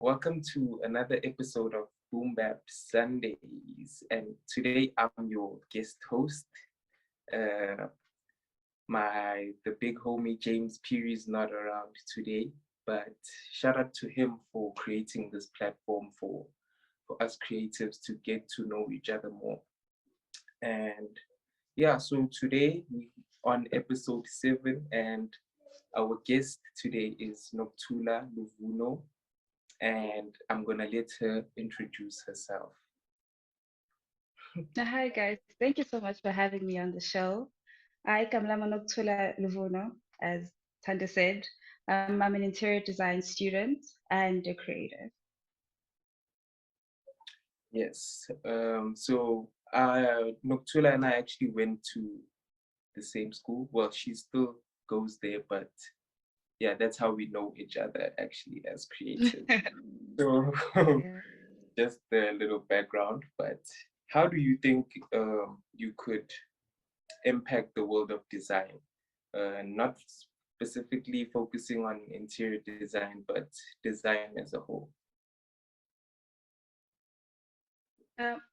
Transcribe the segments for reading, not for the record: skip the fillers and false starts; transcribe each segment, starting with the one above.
Welcome to another episode of Boom-Bap Sundays. And today I'm your guest host. Uh, the big homie James Peary is not around today, but shout out to him for creating this platform for us creatives to get to know each other more. And yeah, so today we on episode 7, and our guest today is Noctula Luvuno, and I'm gonna let her introduce herself. Hi guys, thank you so much for having me on the show. I Kamlama Noktula Luvuno, as Tanda said. I'm an interior design student and a creative. Yes. So Noctula and I actually went to the same school. Well, she still goes there, but yeah, that's how we know each other actually as creatives. So Yeah. just a little background. But how do you think you could impact the world of design? Not specifically focusing on interior design, but design as a whole.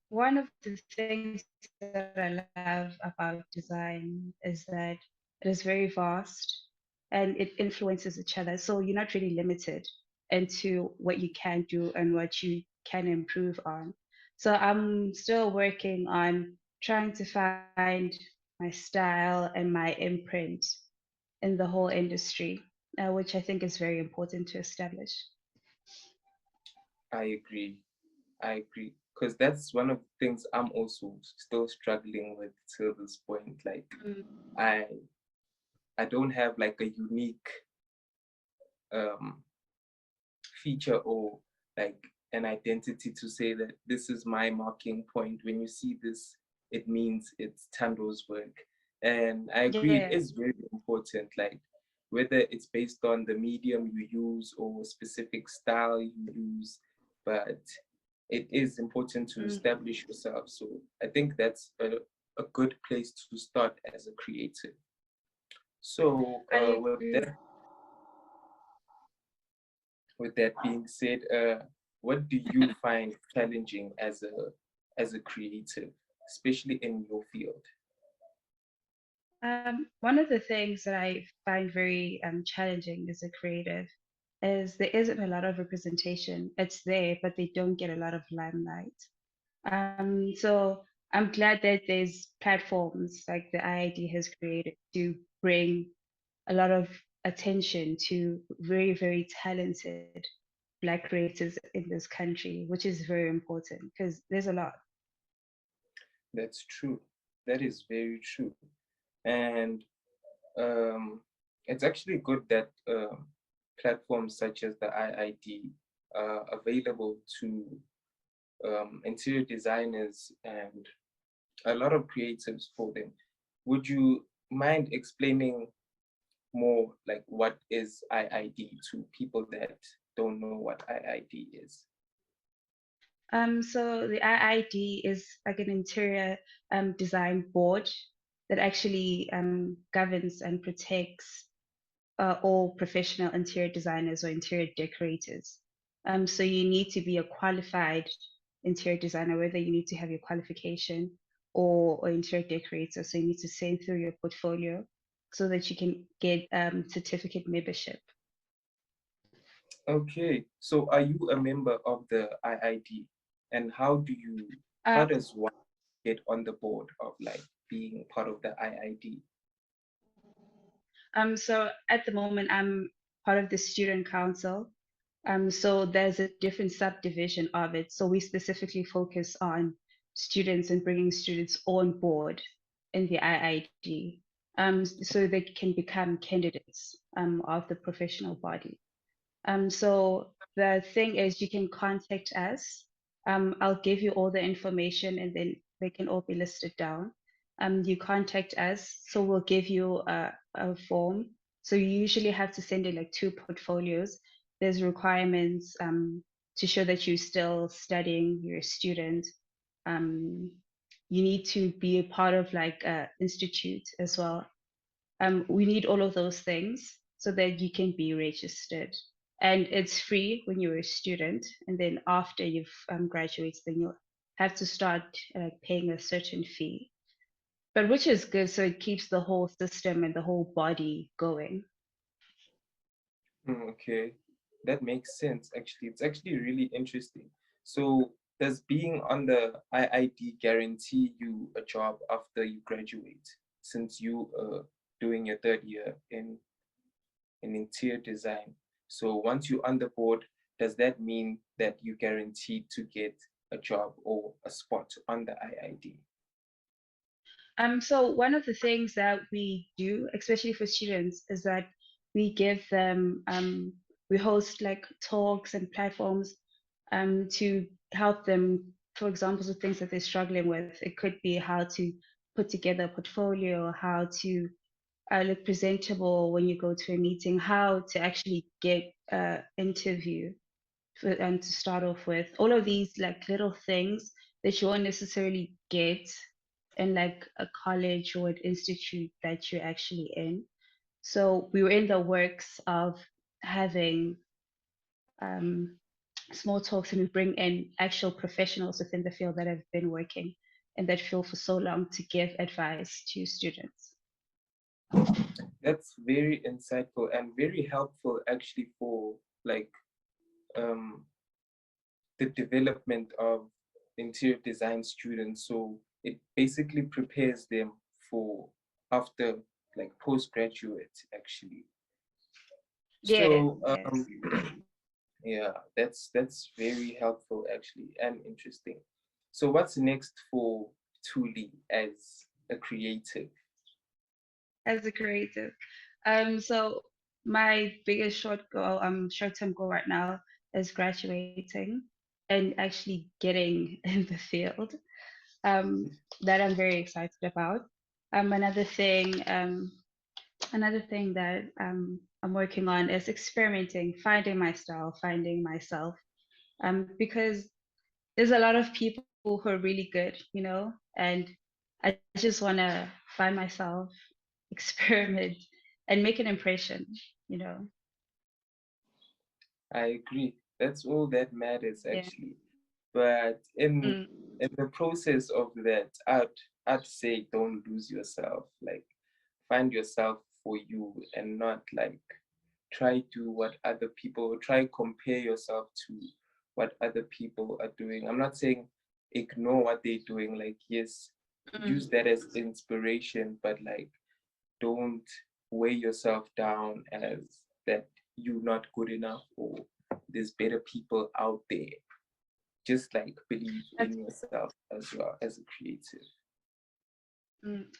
One of the things that I love about design is that it is very vast and it influences each other. So you're not really limited into what you can do and what you can improve on. So I'm still working on trying to find my style and my imprint in the whole industry, which I think is very important to establish. I agree. I agree. Because that's one of the things I'm also still struggling with till this point. Like I I don't have like a unique um feature or like an identity to say that this is my marking point. When you see this, it means it's Tando's work. And I agree, it Yeah. is very important, like whether it's based on the medium you use or specific style you use, but it is important to Mm. establish yourself. So I think that's a good place to start as a creative. So I agree. with that being said, what do you find challenging as a creative, especially in your field? One of the things that I find very challenging as a creative is there isn't a lot of representation. It's there, but they don't get a lot of limelight. So I'm glad that there's platforms like the IID has created to bring a lot of attention to very, very talented Black creators in this country, which is very important because there's a lot. That's true. That is very true. And um, it's actually good that platforms such as the IID are available to interior designers and a lot of creatives for them. Would you mind explaining more like what is IID to people that don't know what IID is? So the IID is like an interior design board that actually governs and protects all professional interior designers or interior decorators. So you need to be a qualified interior designer, whether you need to have your qualification or interior decorator. So you need to send through your portfolio so that you can get certificate membership. Okay, so are you a member of the IID, and how Uh, does one get on the board of like being part of the IID? so at the moment, I'm part of the student council. So there's a different subdivision of it. So we specifically focus on students and bringing students on board in the IID, so they can become candidates of the professional body. So the thing is, you can contact us. I'll give you all the information, and then they can all be listed down. You contact us, so we'll give you a form. So you usually have to send in like 2 portfolios. There's requirements to show that you're still studying, you're a student. Um, you need to be a part of like a institute as well. We need all of those things so that you can be registered. and it's free when you're a student. And then after you've graduated, then you'll have to start paying a certain fee. But which is good, so it keeps the whole system and the whole body going. Okay, that makes sense. Actually, it's actually really interesting. So, does being on the IID guarantee you a job after you graduate? Since you are doing your third year in interior design, so once you're on the board, does that mean that you're guaranteed to get a job or a spot on the IID? So one of the things that we do, especially for students, is that we give them, we host like talks and platforms to help them, for example, with things that they're struggling with. It could be how to put together a portfolio, how to look presentable when you go to a meeting, how to actually get an interview and to start off with. All of these like little things that you won't necessarily get in like a college or an institute that you're actually in. So we were in the works of having small talks, and we bring in actual professionals within the field that have been working in that field for so long to give advice to students. That's very insightful and very helpful actually for like um, the development of interior design students. So it basically prepares them for after like postgraduate actually. Yes, So yes. yeah, that's very helpful actually and interesting. So what's next for Tuli as a creative? As a creative. So my biggest short-term goal right now is graduating and actually getting in the field. That I'm very excited about. Another thing, that I'm working on is experimenting, finding my style, finding myself. Because there's a lot of people who are really good, and I just want to find myself, experiment, and make an impression, you know. I agree. That's all that matters Yeah. actually. But Mm, in the process of that, I'd say don't lose yourself. Like find yourself for you and not like try to what other people try compare yourself to what other people are doing. I'm not saying ignore what they're doing. Like yes, mm. use that as inspiration, but like don't weigh yourself down as that you're not good enough or there's better people out there. Just like believe That's, in yourself as well as a creative.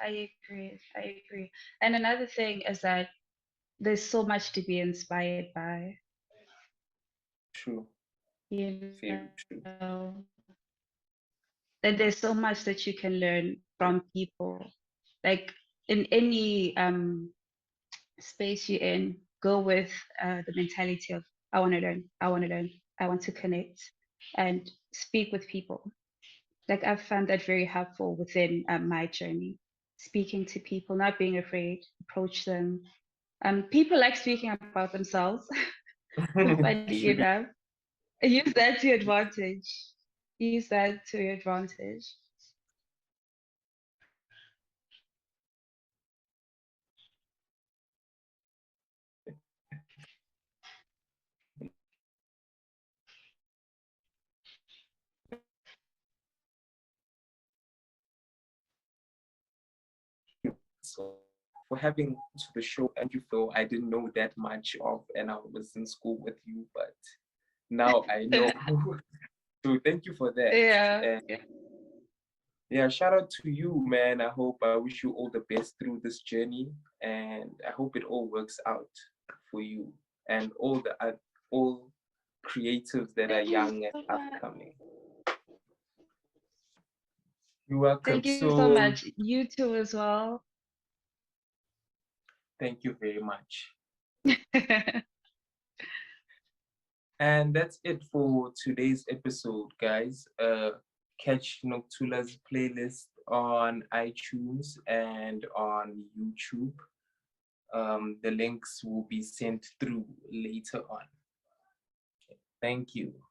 I agree. I agree. And another thing is that there's so much to be inspired by, True, you very true. know, and there's so much that you can learn from people. Like in any space you're in, go with the mentality of I want to learn, I want to learn, I want to connect, and speak with people. Like I've found that very helpful within my journey. Speaking to people, not being afraid, approach them. People like speaking about themselves, funny True. enough. Use that to your advantage. Use that to your advantage. So for having to the show and you feel I didn't know that much of and I was in school with you, but now I know. So thank you for that. Yeah. And yeah, shout out to you, man. I wish you all the best through this journey and I hope it all works out for you and all creatives that are Thank you young and so much. upcoming. You're welcome. Thank you so So much. You too as well. thank you very much. And that's it for today's episode, guys. Catch Noctula's playlist on iTunes and on YouTube. The links will be sent through later on. Thank you.